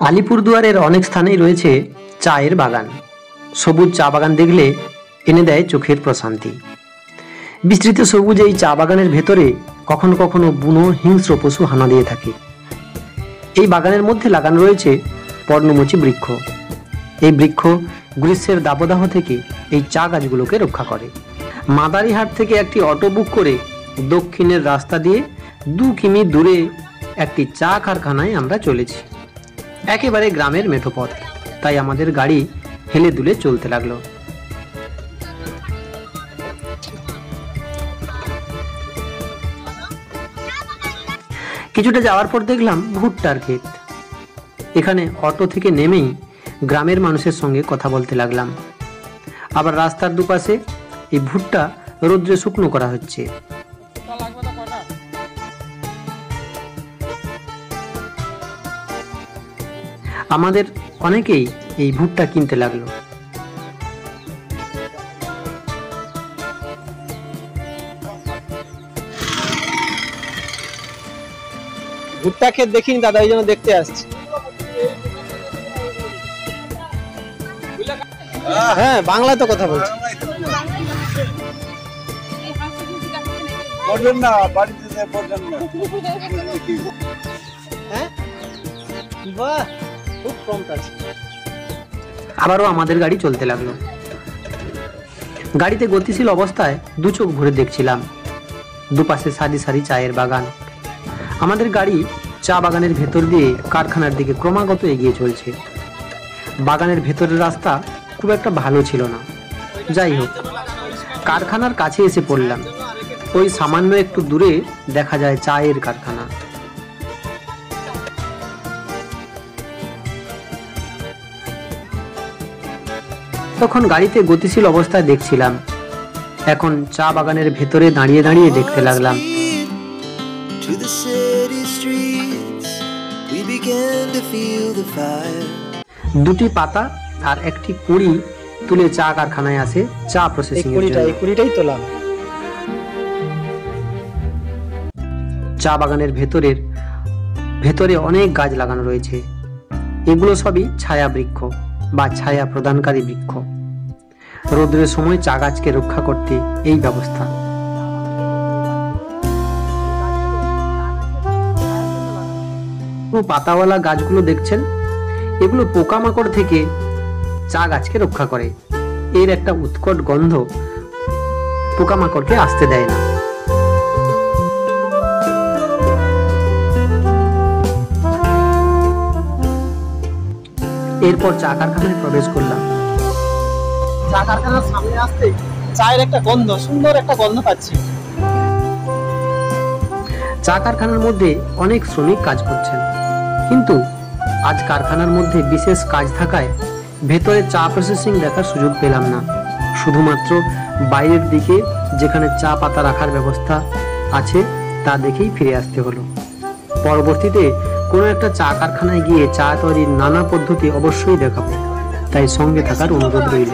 আলিপুরদুয়ারের অনেক স্থানেই রয়েছে চায়ের বাগান। সবুজ চা বাগান দেখলে এনে দেয় চোখের প্রশান্তি। বিস্তৃত সবুজ এই চা বাগানের ভেতরে কখনো কখনো বুনো হিংস্র পশু হানা দিয়ে থাকে। এই বাগানের মধ্যে লাগানো রয়েছে পর্ণমোচী বৃক্ষ। এই বৃক্ষ গ্রীষ্মের দাবদাহ থেকে এই চা গাছগুলোকে রক্ষা করে। মাদারিহাট থেকে একটি অটো বুক করে দক্ষিণের রাস্তা দিয়ে 2 কিমি দূরে একটি চা কারখানায় আমরা চলেছি। একেবারে গ্রামের মেঠো পথ, তাই আমাদের গাড়ি হেলে দুলে চলতে লাগলো। কিছুটা যাওয়ার পর দেখলাম ভুট্টার ক্ষেত। এখানে অটো থেকে নেমেই গ্রামের মানুষের সঙ্গে কথা বলতে লাগলাম। আবার রাস্তার দুপাশে এই ভুট্টা রোদ্রে শুকনো করা হচ্ছে। আমাদের অনেকেই এই ভুট্টা কিনতে লাগলো। ভুট্টা ক্ষেত দেখিনি দাদা, এই জন্য দেখতে আসছি। হ্যাঁ, বাংলায় তো কথা বলছি। আবারও আমাদের গাড়ি চলতে লাগলো। গাড়িতে গতিশীল অবস্থায় 2 চোখ ভরে দেখছিলাম দুপাশে সারি সারি চায়ের বাগান। আমাদের গাড়ি চা বাগানের ভেতর দিয়ে কারখানার দিকে ক্রমাগত এগিয়ে চলছে। বাগানের ভেতরের রাস্তা খুব একটা ভালো ছিল না। যাই হোক, কারখানার কাছে এসে পড়লাম। ওই সামান্য একটু দূরে দেখা যায় চায়ের কারখানা। তখন গাড়িতে গতিশীল অবস্থায় দেখছিলাম। এখন চা বাগানের ভেতরে দাঁড়িয়ে দাঁড়িয়ে দেখতে লাগলাম। দুটি পাতা আর একটি কুড়ি তুলে চা কারখানায় আসে চা প্রসেসিং এর জন্য। কুড়িটাই তোলাম। চা বাগানের ভেতরে অনেক গাছ লাগানো রয়েছে। এগুলো সবই ছায়া বৃক্ষ বা ছায়া প্রদানকারী বৃক্ষ। রোদ্রের সময় চা গাছকে রক্ষা করতে এই ব্যবস্থা। পাতাওয়ালা গাছগুলো দেখছেন, এগুলো পোকামাকড় থেকে চা গাছকে রক্ষা করে। এর একটা উৎকট গন্ধ পোকামাকড়কে আসতে দেয় না। এরপর চা কারখানায় প্রবেশ করলাম। চা কারখানার সামনে আসতে চায়ের একটা গন্ধ, সুন্দর একটা গন্ধ পাচ্ছি। চা কারখানার মধ্যে অনেক শ্রমিক কাজ করছেন, কিন্তু আজ কারখানার মধ্যে বিশেষ কাজ থাকায় ভেতরে চা প্রসেসিং দেখার সুযোগ পেলাম না। শুধুমাত্র বাইরের দিকে যেখানে চা পাতা রাখার ব্যবস্থা আছে তা দেখেই ফিরে আসতে হলো। পরবর্তীতে কোনো একটা চা কারখানায় গিয়ে চা তৈরির নানা পদ্ধতি অবশ্যই দেখাবো, তাই সঙ্গে থাকার অনুরোধ রইল।